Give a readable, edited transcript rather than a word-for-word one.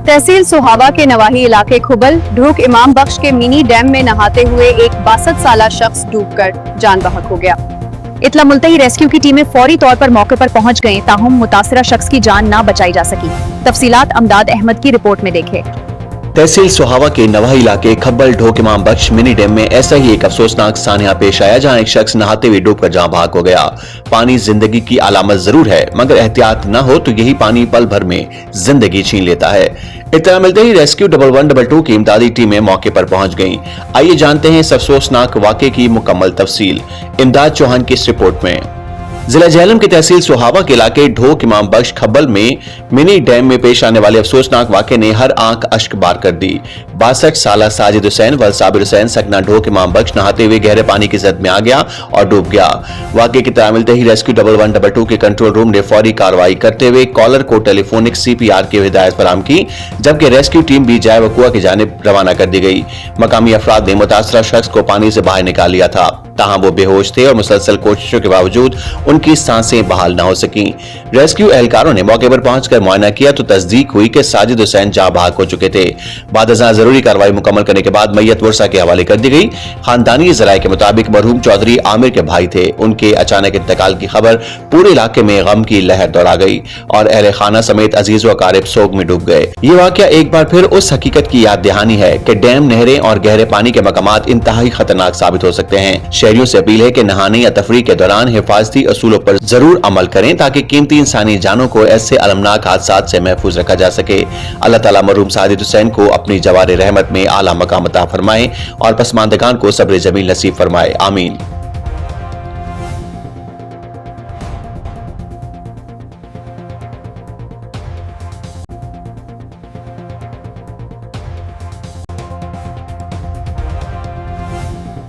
तहसील सोहावा के नवाही इलाके खुबल ढूक इमाम बख्श के मिनी डैम में नहाते हुए एक 62 साला शख्स डूबकर जान बहक हो गया। इतला मिलते ही रेस्क्यू की टीमें फौरी तौर पर मौके पर पहुंच गईं, ताहुम मुतासिरा शख्स की जान ना बचाई जा सकी। तफसीलात अमदाद अहमद की रिपोर्ट में देखें। तहसील सोहावा के नवाही इलाके खब्बल ढोक इमाम बख्श मिनी डैम में ऐसा ही एक अफसोसनाक सानिया पेश आया, जहां एक शख्स नहाते हुए डूबकर जान बहक हो गया। पानी जिंदगी की अलामत जरूर है, मगर एहतियात न हो तो यही पानी पल भर में जिंदगी छीन लेता है। इत्तला मिलते ही रेस्क्यू 1122 की इमदादी टीमें मौके पर पहुंच गईं। आइए जानते हैं इस अफसोसनाक वाकये की मुकम्मल तफसील इमदाद चौहान की इस रिपोर्ट में। जिला झेलम के तहसील सोहावा के इलाके ढोक इमाम बख्श खब्बल में मिनी डैम में पेश आने वाले अफसोसनाक वाकये ने हर आंख अश्क बार कर दी। 62 साला साजिद हुसैन व साबिर हुसैन सकना ढोक इमाम बख्श नहाते हुए गहरे पानी की जद में आ गया और डूब गया। वाकये की तला मिलते ही रेस्क्यू 1122 के कंट्रोल रूम ने फौरी कार्रवाई करते हुए कॉलर को टेलीफोनिक CPR की हिदायत फराहम की, जबकि रेस्क्यू टीम भी जाए वकुआ की जानिब रवाना कर दी गई। मकामी अफराद ने मुतासरा शख्स को पानी से बाहर निकाल लिया था, ताहम वो बेहोश थे और मुसलसल कोशिशों के बावजूद उनकी सांसें बहाल न हो सकी। रेस्क्यू एहलकारों ने मौके पर पहुंचकर मुआयना किया तो तस्दीक हुई कि साजिद हुसैन जाँ बहक हो चुके थे। बाद जरूरी कार्रवाई मुकम्मल करने के बाद मैयत वर्सा के हवाले कर दी गई। खानदानी जराये के मुताबिक मरहूम चौधरी आमिर के भाई थे। उनके अचानक इंतकाल की खबर पूरे इलाके में गम की लहर दौड़ा गई और अहले खाना समेत अजीज व अकारिब सोग में डूब गए। ये वाकया एक बार फिर उस हकीकत की याद दहानी है कि डैम, नहरें और गहरे पानी के मकामात इंतहाई खतरनाक साबित हो सकते हैं। शहरियों से अपील है कि नहाने या तफरीह के दौरान हिफाजती असूलों पर जरूर अमल करें, ताकि कीमती इंसानी जानों को ऐसे अलमनाक हादसात से महफूज रखा जा सके। अल्लाह ताला मरहूम साजिद हुसैन को अपनी जवार रहमत में आला मकाम अता फरमाए और पसमानदगान को सब्र जमील नसीब फरमाए। आमीन।